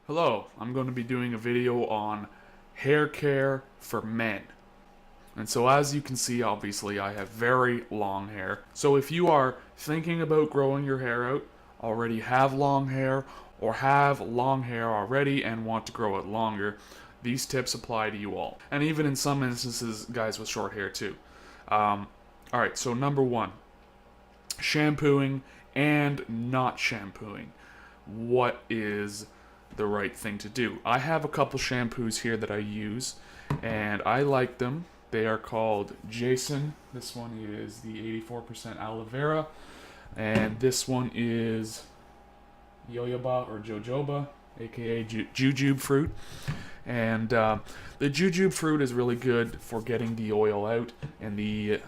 Hello, I'm going to be doing a video on hair care for men. And so as you can see, obviously I have very long hair. So if you are thinking about growing your hair out, already have long hair, or have long hair already and want to grow it longer, these tips apply to you all. And even in some instances, guys with short hair too. Alright, so number one, shampooing and not shampooing. What is the right thing to do? I have a couple shampoos here that I use, and I like them. They are called Jason. This one is the 84% aloe vera, and this one is Yoyoba or Jojoba, aka jujube fruit. And the jujube fruit is really good for getting the oil out, and the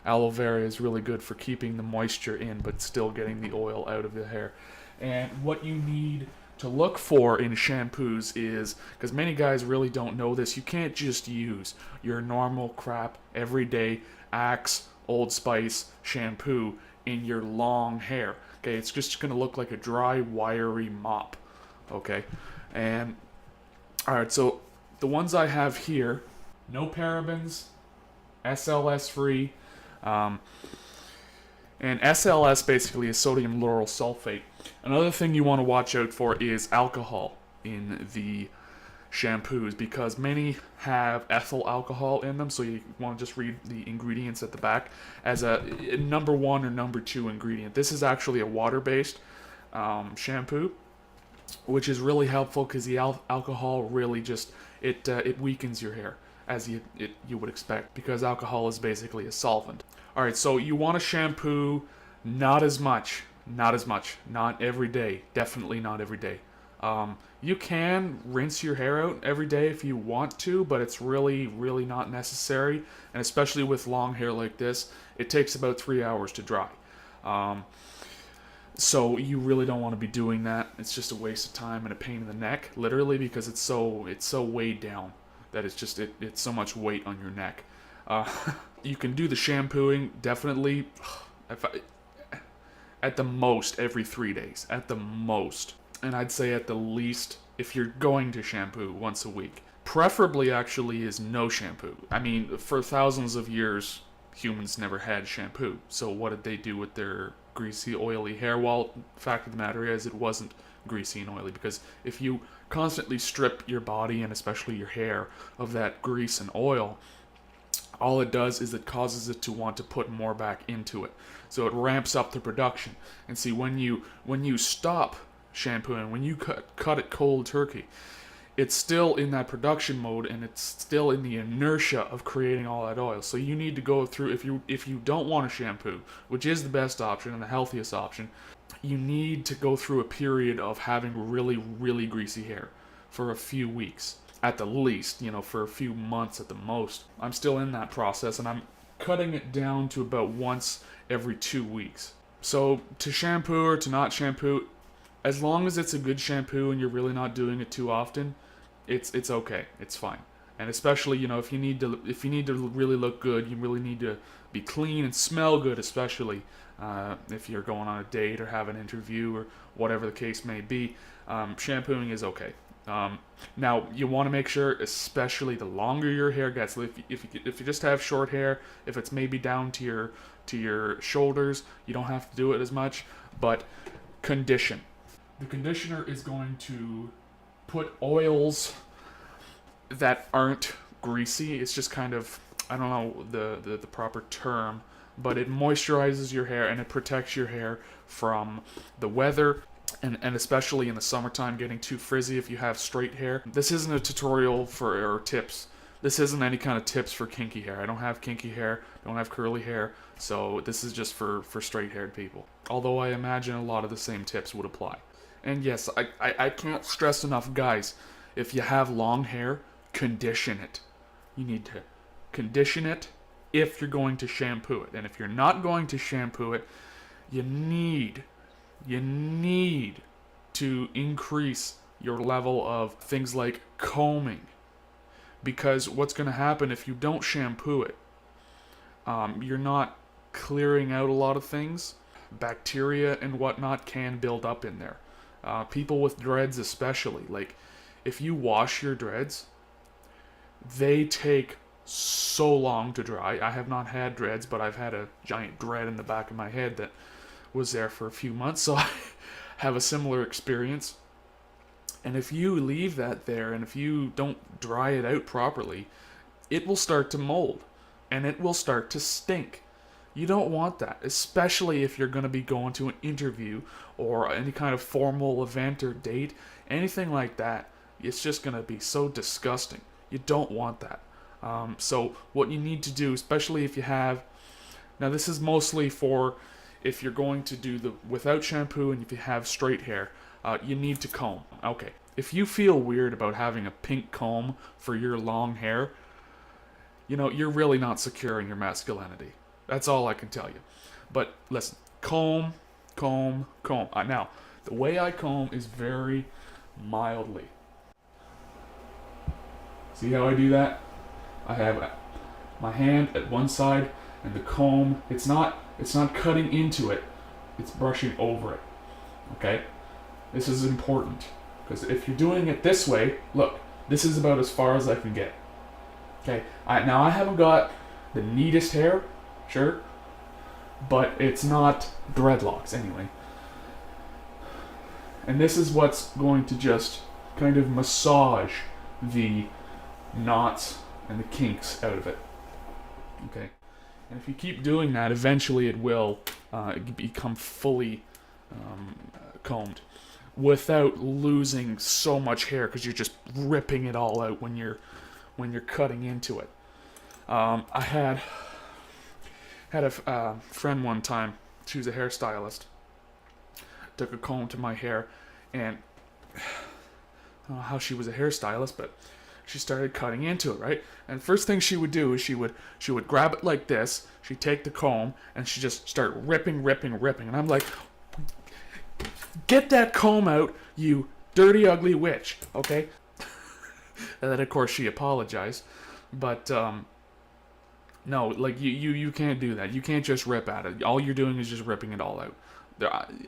aloe vera is really good for keeping the moisture in but still getting the oil out of the hair. And what you need to look for in shampoos is, because many guys really don't know this, you can't just use your normal crap everyday Axe, Old Spice shampoo in your long hair. Okay, it's just going to look like a dry, wiry mop. Okay, and alright, so the ones I have here, no parabens, SLS free, and SLS basically is sodium lauryl sulfate. Another thing you want to watch out for is alcohol in the shampoos, because many have ethyl alcohol in them, so you want to just read the ingredients at the back as a number one or number two ingredient. This is actually a water-based shampoo, which is really helpful because the alcohol really just it weakens your hair, as you would expect, because alcohol is basically a solvent. Alright, so you want to shampoo not as much, not every day, definitely not every day. You can rinse your hair out every day if you want to, but it's really not necessary, and especially with long hair like this, it takes about 3 hours to dry. So you really don't want to be doing that. It's just a waste of time and a pain in the neck, literally, because it's so weighed down that it's so much weight on your neck. You can do the shampooing definitely at the most every 3 days, at the most, and I'd say at the least if you're going to shampoo once a week. Preferably actually is no shampoo. I mean, for thousands of years humans never had shampoo, so what did they do with their greasy, oily hair? Well, the fact of the matter is it wasn't greasy and oily, because if you constantly strip your body, and especially your hair, of that grease and oil, all it does is it causes it to want to put more back into it. So it ramps up the production. And see, when you stop shampooing, when you cut it cold turkey, it's still in that production mode, and it's still in the inertia of creating all that oil. So you need to go through, if you don't want to shampoo, which is the best option and the healthiest option, you need to go through a period of having really greasy hair for a few weeks at the least, for a few months at the most. I'm still in that process, and I'm cutting it down to about once every 2 weeks. So to shampoo or to not shampoo, as long as it's a good shampoo and you're really not doing it too often, it's okay. It's fine. And especially, if you need to really look good, you really need to be clean and smell good, especially if you're going on a date or have an interview or whatever the case may be. Shampooing is okay. Now you want to make sure, especially the longer your hair gets, if you just have short hair, if it's maybe down to your shoulders, you don't have to do it as much, but condition. The conditioner is going to put oils that aren't greasy. It's just kind of, I don't know the proper term, but it moisturizes your hair and it protects your hair from the weather, and especially in the summertime getting too frizzy if you have straight hair. This isn't a tutorial or tips. This isn't any kind of tips for kinky hair. I don't have kinky hair, don't have curly hair, so this is just for straight-haired people. Although I imagine a lot of the same tips would apply. And yes, I can't stress enough, guys, if you have long hair, condition it. You need to condition it if you're going to shampoo it. And if you're not going to shampoo it, you need to increase your level of things like combing. Because what's going to happen if you don't shampoo it, you're not clearing out a lot of things. Bacteria and whatnot can build up in there. People with dreads especially, like if you wash your dreads, they take so long to dry. I have not had dreads, but I've had a giant dread in the back of my head that was there for a few months, so I have a similar experience. And if you leave that there and if you don't dry it out properly, it will start to mold and it will start to stink. You don't want that, especially if you're going to be going to an interview or any kind of formal event or date, anything like that. It's just going to be so disgusting. You don't want that. So what you need to do, especially if you have, now this is mostly for if you're going to do the without shampoo and if you have straight hair, you need to comb. Okay, if you feel weird about having a pink comb for your long hair, you know, you're really not secure in your masculinity. That's all I can tell you. But listen, comb. Now, the way I comb is very mildly. See how I do that? I have my hand at one side and the comb, it's not cutting into it, it's brushing over it. Okay? This is important because if you're doing it this way, look, this is about as far as I can get. Okay? Now I haven't got the neatest hair, sure, but it's not dreadlocks anyway. And this is what's going to just kind of massage the knots and the kinks out of it. Okay? And if you keep doing that, eventually it will become fully combed without losing so much hair because you're just ripping it all out when you're cutting into it. I had a friend one time. She was a hairstylist. Took a comb to my hair, and I don't know how she was a hairstylist, but she started cutting into it, right? And first thing she would do is she would grab it like this. She'd take the comb and she'd just start ripping. And I'm like, get that comb out, you dirty, ugly witch, okay? And then of course she apologized, but no, like you can't do that. You can't just rip at it. All you're doing is just ripping it all out.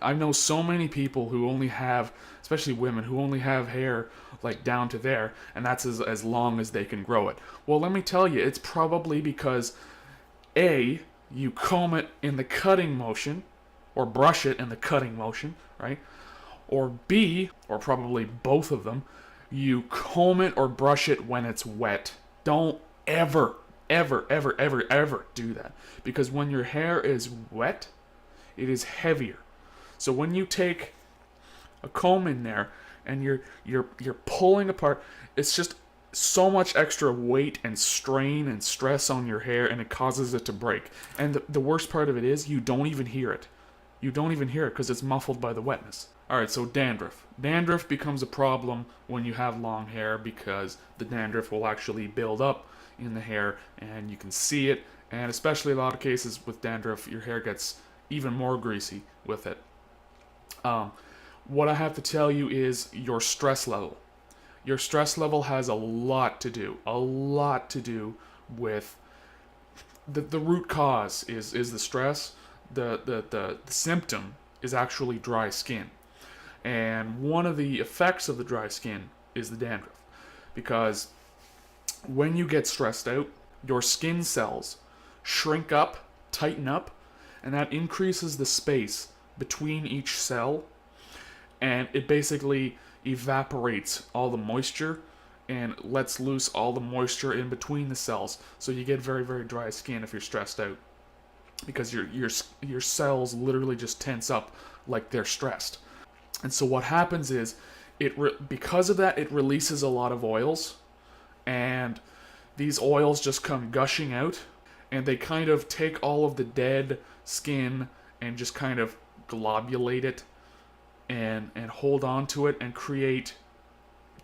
I know so many people who only have, especially women, who only have hair like down to there, and that's as long as they can grow it. Well, let me tell you, it's probably because A, you comb it in the cutting motion, or brush it in the cutting motion, right? Or B, or probably both of them, you comb it or brush it when it's wet. Don't ever do that. Because when your hair is wet, it is heavier. So when you take a comb in there and you're pulling apart, it's just so much extra weight and strain and stress on your hair, and it causes it to break. And the worst part of it is you don't even hear it. You don't even hear it because it's muffled by the wetness. Alright, so dandruff. Dandruff becomes a problem when you have long hair because the dandruff will actually build up in the hair and you can see it, and especially a lot of cases with dandruff, your hair gets even more greasy with it. What I have to tell you is your stress level. Your stress level has a lot to do with the root cause is the stress. The symptom is actually dry skin. And one of the effects of the dry skin is the dandruff. Because when you get stressed out, your skin cells shrink up, tighten up, and that increases the space between each cell, and it basically evaporates all the moisture and lets loose all the moisture in between the cells. So you get very, very dry skin if you're stressed out, because your cells literally just tense up like they're stressed. And so what happens is, because of that, it releases a lot of oils, and these oils just come gushing out, and they kind of take all of the dead skin and just kind of globulate it and hold on to it and create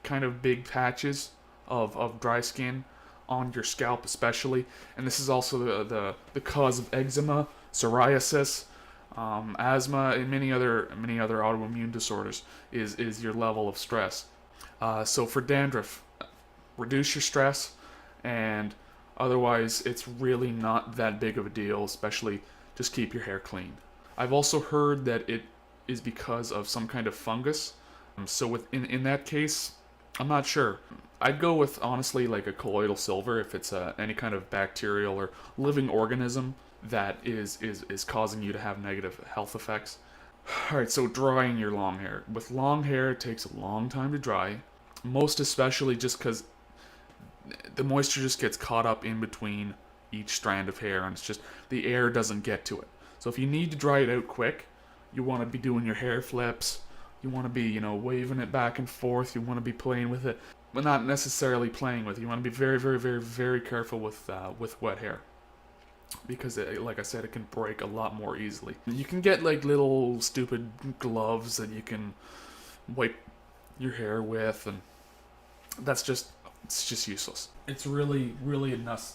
kind of big patches of dry skin on your scalp especially. And this is also the cause of eczema, psoriasis, asthma, and many other autoimmune disorders is your level of stress. So for dandruff, reduce your stress, and otherwise it's really not that big of a deal, especially just keep your hair clean. I've also heard that it is because of some kind of fungus So in that case, I'm not sure. I'd go with, honestly, like a colloidal silver if it's any kind of bacterial or living organism that is causing you to have negative health effects. Alright, so drying your long hair. With long hair, it takes a long time to dry, most especially just because the moisture just gets caught up in between each strand of hair, and it's just the air doesn't get to it. So if you need to dry it out quick, you want to be doing your hair flips, you want to be, waving it back and forth, you want to be playing with it, but not necessarily playing with it. You want to be very, very, very, very careful with wet hair, because like I said, it can break a lot more easily. You can get like little stupid gloves that you can wipe your hair with, and it's just useless. It's really, really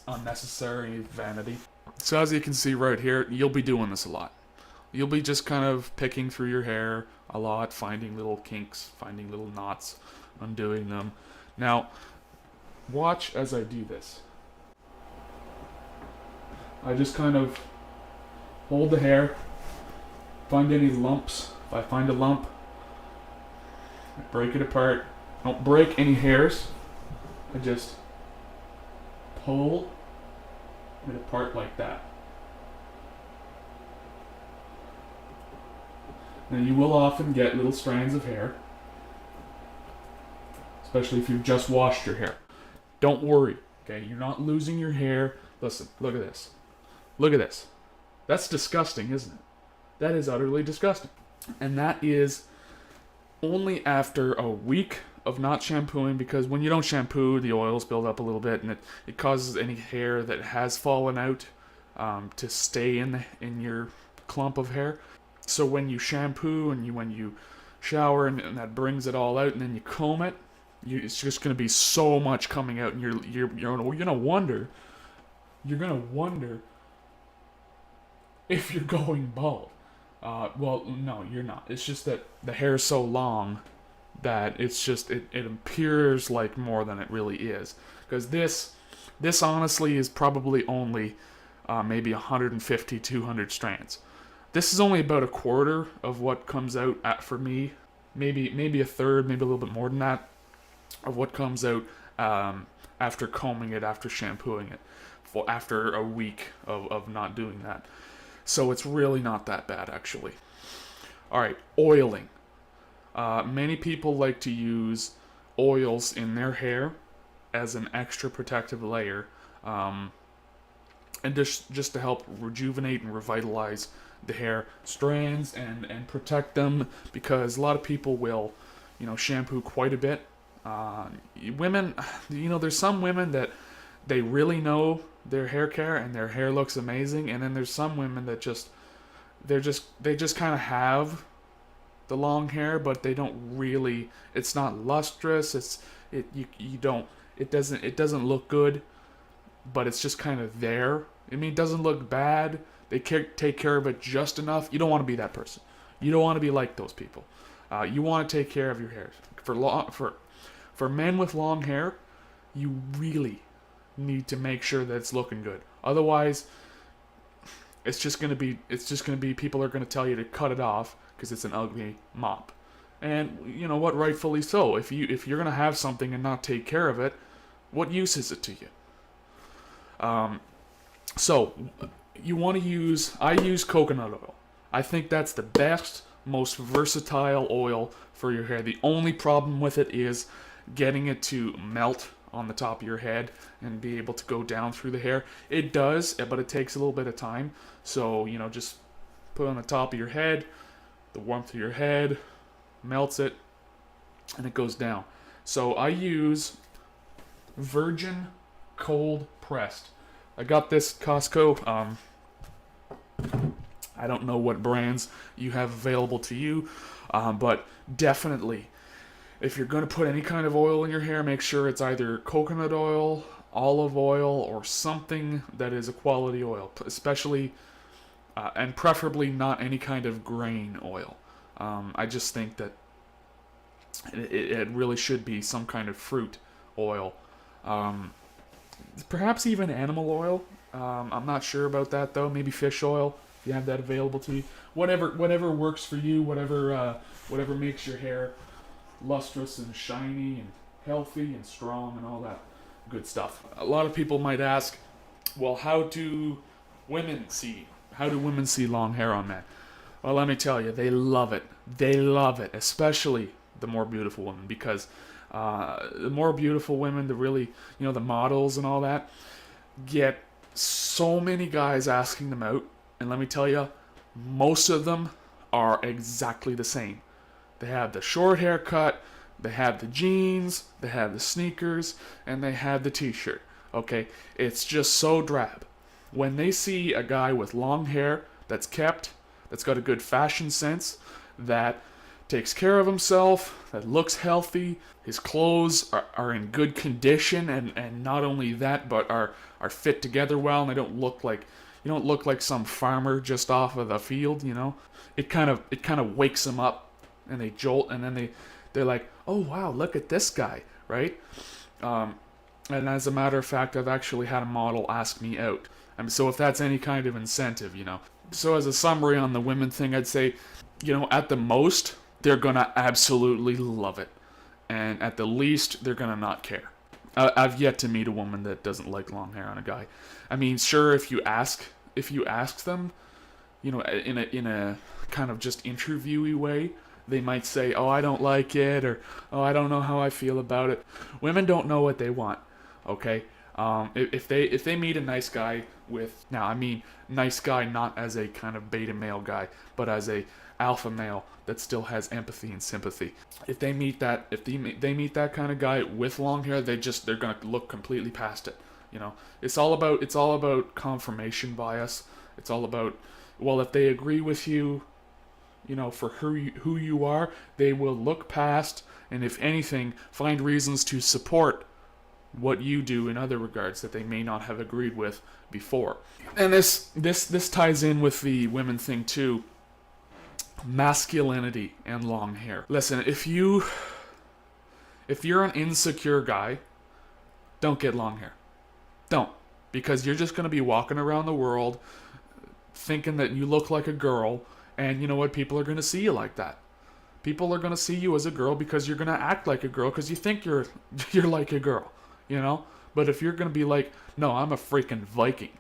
unnecessary vanity. So as you can see right here, you'll be doing this a lot. You'll be just kind of picking through your hair a lot, finding little kinks, finding little knots, undoing them. Now, watch as I do this. I just kind of hold the hair, find any lumps. If I find a lump, I break it apart. Don't break any hairs. I just pull it apart like that. Now you will often get little strands of hair, especially if you've just washed your hair. Don't worry, okay? You're not losing your hair. Listen, look at this. Look at this. That's disgusting, isn't it? That is utterly disgusting. And that is only after a week of not shampooing, because when you don't shampoo, the oils build up a little bit, and it causes any hair that has fallen out to stay in your clump of hair. So when you shampoo and when you shower and that brings it all out, and then you comb it, it's just going to be so much coming out, and you're gonna wonder if you're going bald. Well, no, you're not. It's just that the hair is so long that it appears like more than it really is. Because this honestly is probably only maybe 150, 200 strands. This is only about a quarter of what comes out for me. Maybe a third, maybe a little bit more than that, of what comes out after combing it, after shampooing it, after a week of not doing that. So it's really not that bad, actually. Alright, oiling. Many people like to use oils in their hair as an extra protective layer, and just to help rejuvenate and revitalize the hair strands and protect them, because a lot of people will, shampoo quite a bit. Women, there's some women that they really know their hair care and their hair looks amazing, and then there's some women that they just kind of have the long hair, but they don't really. It's not lustrous. It doesn't look good, but it's just kind of there. I mean, it doesn't look bad. They take care of it just enough. You don't want to be that person. You don't want to be like those people. You want to take care of your hair. For men with long hair, you really need to make sure that it's looking good. Otherwise, it's just gonna be people are gonna tell you to cut it off because it's an ugly mop. And you know what? Rightfully so. If you're gonna have something and not take care of it, what use is it to you? So you want to use. I use coconut oil. I think that's the best, most versatile oil for your hair. The only problem with it is getting it to melt on the top of your head and be able to go down through the hair. It does, but it takes a little bit of time. So, just put it on the top of your head, the warmth of your head melts it, and it goes down. So I use virgin cold pressed. I got this Costco. I don't know what brands you have available to you, but definitely, if you're going to put any kind of oil in your hair, make sure it's either coconut oil, olive oil, or something that is a quality oil, especially, and preferably not any kind of grain oil. I just think that it really should be some kind of fruit oil. Perhaps even animal oil. I'm not sure about that, though. Maybe fish oil, if you have that available to you. Whatever works for you, whatever makes your hair lustrous and shiny and healthy and strong and all that good stuff. A lot of people might ask, well, how do women see long hair on men? Well, let me tell you, they love it. They love it, especially the more beautiful women, because the more beautiful women, the really, the models and all that, get so many guys asking them out. And let me tell you, most of them are exactly the same. They have the short haircut, they have the jeans, they have the sneakers, and they have the t-shirt. Okay? It's just so drab. When they see a guy with long hair that's kept, that's got a good fashion sense, that takes care of himself, that looks healthy, his clothes are in good condition, and not only that, but are fit together well, and they don't look like, you don't look like some farmer just off of the field, It kind of wakes them up, and they jolt, and then they're like, oh wow, look at this guy, right? And as a matter of fact, I've actually had a model ask me out. So if that's any kind of incentive, So as a summary on the women thing, I'd say, at the most, they're gonna absolutely love it. And at the least, they're gonna not care. I've yet to meet a woman that doesn't like long hair on a guy. I mean, sure, if you ask them, in a kind of just interviewee way, they might say, oh, I don't like it, or oh, I don't know how I feel about it. Women don't know what they want, okay? If they meet a nice guy nice guy not as a kind of beta male guy, but as a alpha male that still has empathy and sympathy. If they meet that kind of guy with long hair, they're gonna look completely past it. It's all about confirmation bias. It's all about, well, if they agree with you, for who you are, they will look past, and if anything, find reasons to support what you do in other regards that they may not have agreed with before. And this ties in with the women thing too. Masculinity and long hair. Listen, if you're an insecure guy, don't get long hair. Don't. Because you're just going to be walking around the world thinking that you look like a girl, and you know what? People are going to see you like that. People are going to see you as a girl because you're going to act like a girl because you think you're like a girl, But if you're going to be like, no, I'm a freaking Viking.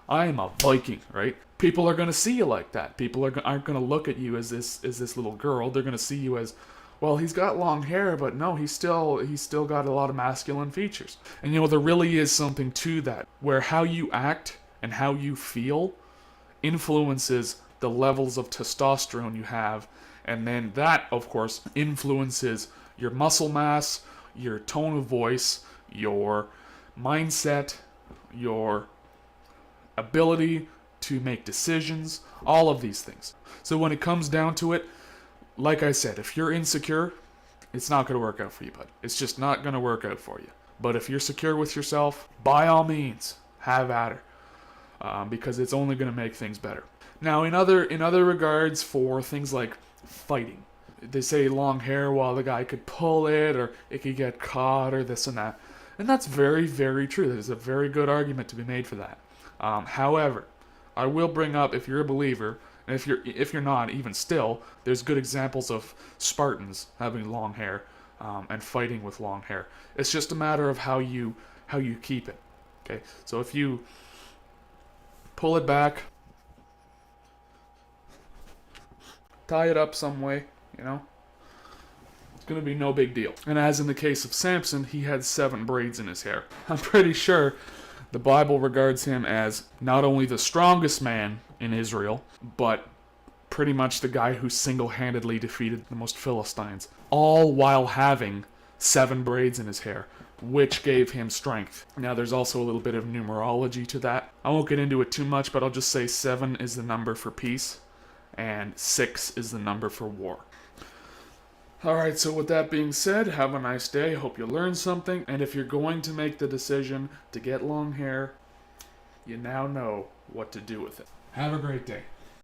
I am a Viking, right? People are going to see you like that. People aren't going to look at you as this little girl. They're going to see you as, well, he's got long hair, but no, he's still got a lot of masculine features. And there really is something to that, where how you act and how you feel influences the levels of testosterone you have, and then that, of course, influences your muscle mass, your tone of voice, your mindset, your ability to make decisions, all of these things. So when it comes down to it, like I said, if you're insecure, it's not going to work out for you, bud. It's just not going to work out for you. But if you're secure with yourself, by all means, have at her, because it's only going to make things better. Now, in other regards, for things like fighting, they say long hair, while the guy could pull it, or it could get caught, or this and that. And that's very, very true. There's a very good argument to be made for that. However, I will bring up, if you're a believer, and if you're not, even still, there's good examples of Spartans having long hair and fighting with long hair. It's just a matter of how you keep it. Okay, so if you pull it back, tie it up some way, it's going to be no big deal. And as in the case of Samson, he had 7 braids in his hair. I'm pretty sure the Bible regards him as not only the strongest man in Israel, but pretty much the guy who single-handedly defeated the most Philistines, all while having 7 braids in his hair, which gave him strength. Now, there's also a little bit of numerology to that. I won't get into it too much, but I'll just say 7 is the number for peace, and 6 is the number for war. Alright, so with that being said, have a nice day. Hope you learned something. And if you're going to make the decision to get long hair, you now know what to do with it. Have a great day.